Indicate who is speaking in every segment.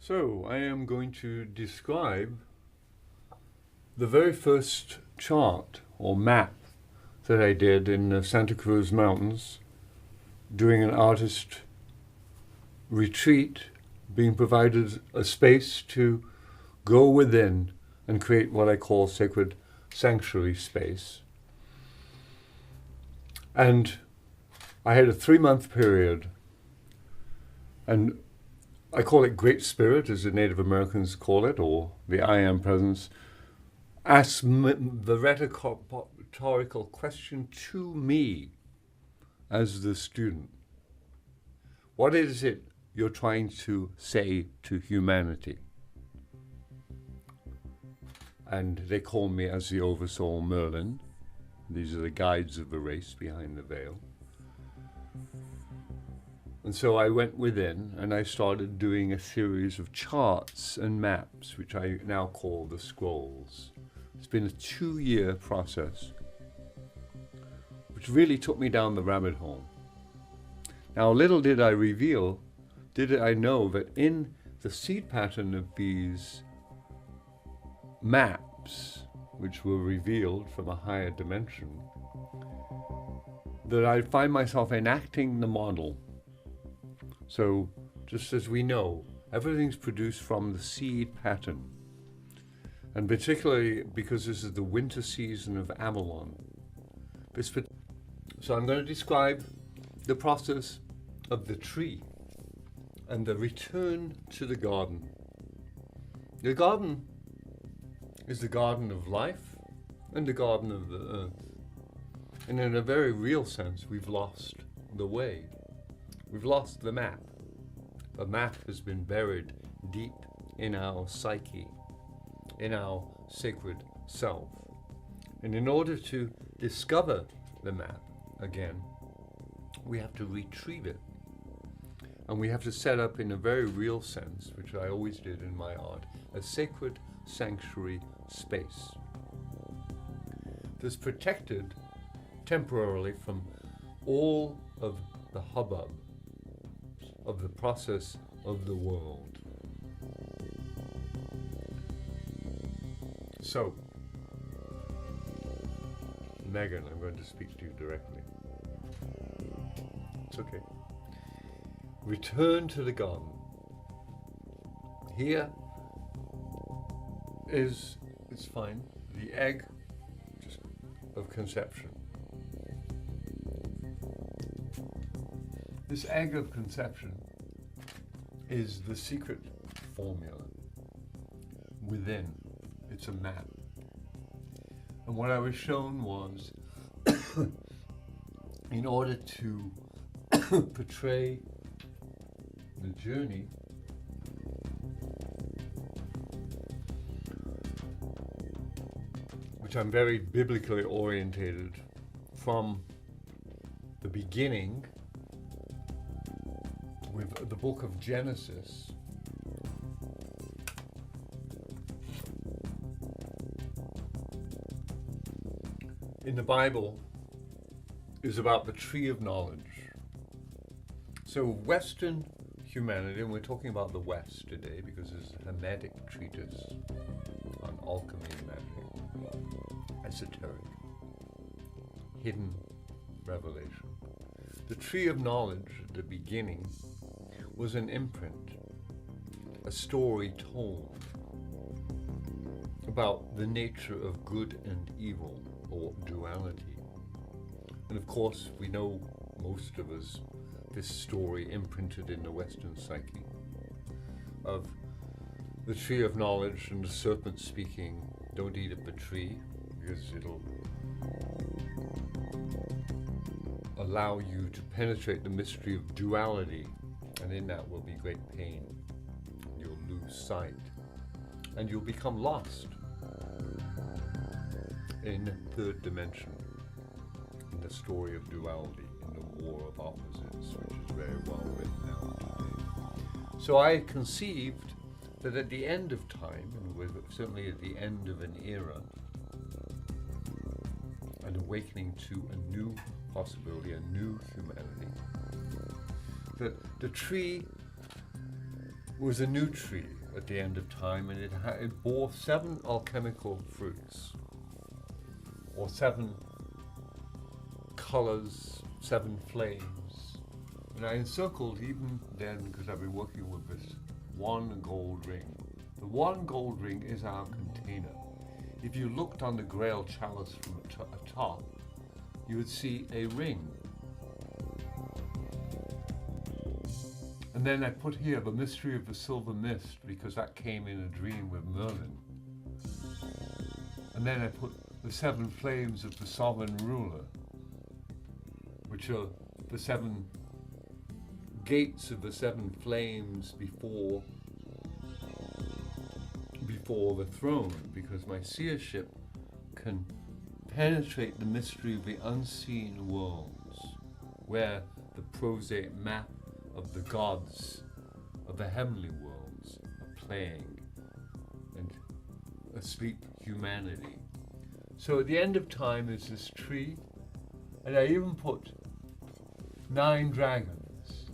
Speaker 1: So I am going to describe the very first chart or map that I did in the Santa Cruz Mountains during an artist retreat, being provided a space to go within and create what I call sacred sanctuary space. And I had a 3-month period, and I call it Great Spirit, as the Native Americans call it, or the IAM presence, asked the rhetorical question to me as the student. What is it you're trying to say to humanity? And they call me as the Oversoul Merlyn. These are the guides of the race behind the veil. And so I went within and I started doing a series of charts and maps, which I now call the scrolls. It's been a 2-year process, which really took me down the rabbit hole. Now, little did I know that in the seed pattern of these maps, which were revealed from a higher dimension, that I'd find myself enacting the model. So, just as we know, everything's produced from the seed pattern. And particularly because this is the winter season of Avalon. So I'm going to describe the process of the tree and the return to the garden. The garden is the garden of life and the garden of the earth. And in a very real sense, we've lost the way. We've lost the map. The map has been buried deep in our psyche, in our sacred self. And in order to discover the map again, we have to retrieve it. And we have to set up, in a very real sense, which I always did in my art, a sacred sanctuary space that's protected temporarily from all of the hubbub of the process of the world. So, Megan, I'm going to speak to you directly. It's okay. Return to the garden. Here is, it's fine, the egg of conception. This egg of conception is the secret formula within. It's a map. And what I was shown was, in order to portray the journey, which I'm very biblically orientated from the beginning with the book of Genesis, in the Bible, is about the tree of knowledge. So Western humanity, and we're talking about the West today because it's a Hermetic treatise on alchemy and magic, esoteric, hidden revelation. The tree of knowledge at the beginning was an imprint, a story told about the nature of good and evil, or duality. And of course, we know, most of us, this story imprinted in the Western psyche of the tree of knowledge and the serpent speaking, don't eat of the tree because it'll allow you to penetrate the mystery of duality, and in that will be great pain. You'll lose sight and you'll become lost in third dimension, in the story of duality, in the war of opposites, which is very well written out today. So I conceived that at the end of time, and we're certainly at the end of an era, an awakening to a new possibility, a new humanity, that the tree was a new tree at the end of time, and it bore 7 alchemical fruits, or 7 colors, 7 flames. And I encircled even then, because I've been working with this one gold ring. The one gold ring is our container. If you looked on the Grail chalice from atop, you would see a ring. And then I put here the mystery of the silver mist, because that came in a dream with Merlyn. And then I put the 7 flames of the sovereign ruler, which are the 7 gates of the 7 flames before the throne, because my seership can penetrate the mystery of the unseen worlds, where the prosaic map of the gods of the heavenly worlds are playing and asleep humanity. So at the end of time is this tree, and I even put 9 dragons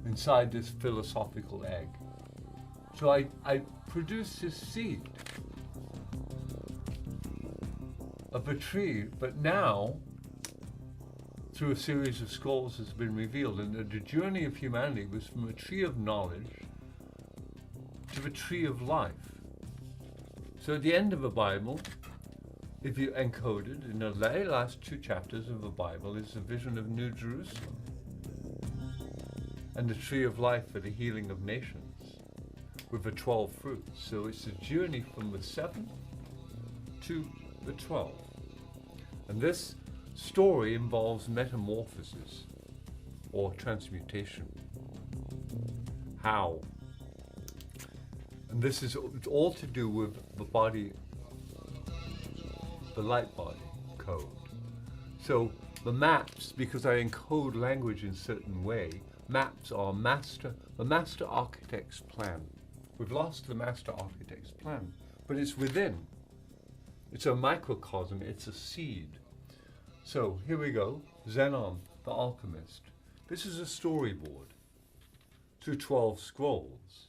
Speaker 1: inside this philosophical egg. So I produced this seed of a tree, but now, through a series of scrolls, has been revealed, and the journey of humanity was from a tree of knowledge to the tree of life. So at the end of the Bible, if you encode it, in the very last 2 chapters of the Bible is the vision of New Jerusalem and the tree of life for the healing of nations with the 12 fruits. So it's a journey from the 7 to the 12. And this story involves metamorphosis or transmutation. How? And this is all to do with the body, the light body code. So the maps, because I encode language in a certain way, maps are the master architect's plan. We've lost the master architect's plan, but it's within. It's a microcosm, it's a seed. So here we go, Zenon, the alchemist. This is a storyboard through 12 scrolls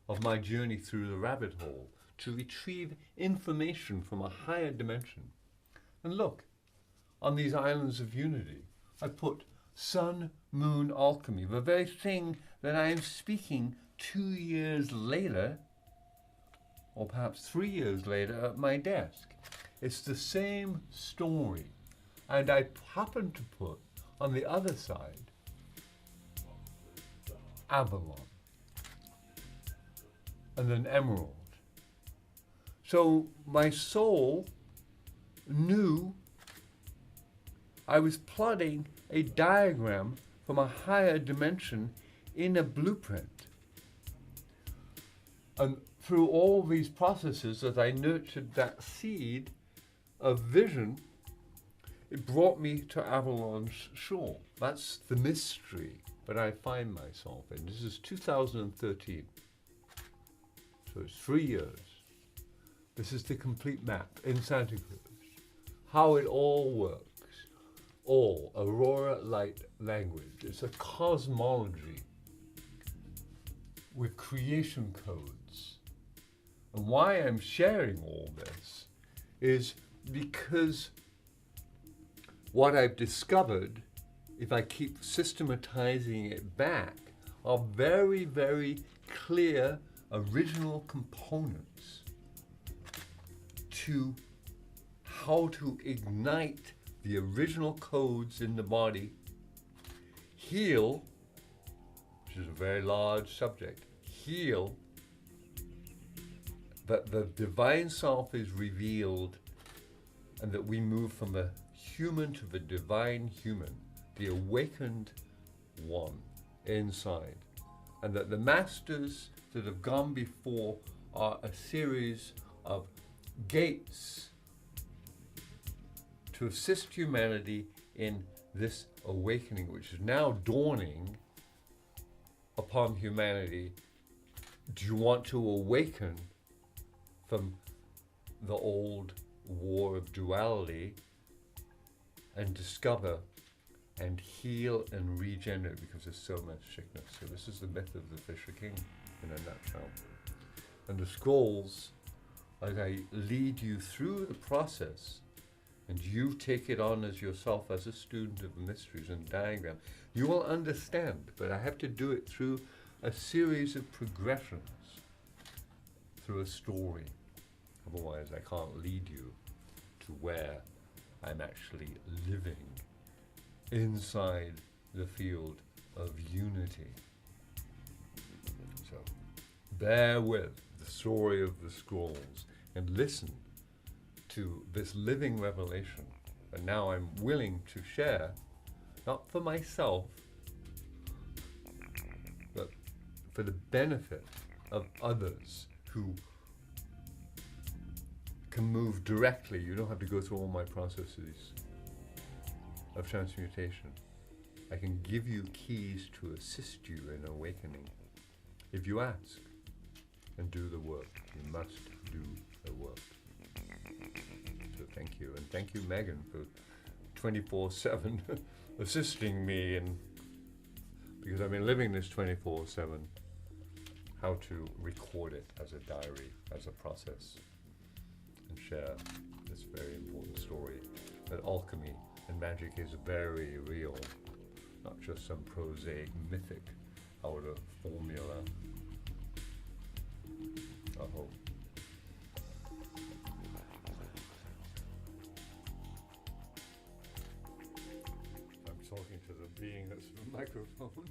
Speaker 1: of my journey through the rabbit hole to retrieve information from a higher dimension. And look, on these islands of unity, I put sun, moon, alchemy, the very thing that I am speaking 2 years later, or perhaps 3 years later at my desk. It's the same story. And I happen to put on the other side Avalon and an emerald. So my soul knew I was plotting a diagram from a higher dimension in a blueprint. And through all these processes, as I nurtured that seed of vision, it brought me to Avalon's shore. That's the mystery that I find myself in. This is 2013. So it's 3 years. This is the complete map in Santa Cruz. How it all works. All Aurora Light language. It's a cosmology with creation codes. And why I'm sharing all this is because what I've discovered, if I keep systematizing it back, are very, very clear original components to how to ignite the original codes in the body, heal, which is a very large subject, heal, that the divine self is revealed, and that we move from the human to the divine human, the awakened one inside. And that the masters that have gone before are a series of gates to assist humanity in this awakening, which is now dawning upon humanity. Do you want to awaken from the old war of duality and discover and heal and regenerate, because there's so much sickness. So this is the myth of the Fisher King in a nutshell. And the scrolls, as I lead you through the process, and you take it on as yourself as a student of the mysteries and diagram, you will understand, but I have to do it through a series of progressions, through a story. Otherwise I can't lead you to where I'm actually living inside the field of unity. So bear with the story of the scrolls and listen to this living revelation. And now I'm willing to share, not for myself, but for the benefit of others who can move directly. You don't have to go through all my processes of transmutation. I can give you keys to assist you in awakening. If you ask and do the work, you must do the work. So thank you, and thank you, Megan, for 24/7 assisting me, and because I've been living this 24/7, how to record it as a diary, as a process, and share this very important story that alchemy and magic is very real, not just some prosaic mythic out of formula. I hope. I'm talking to the being that's the microphone.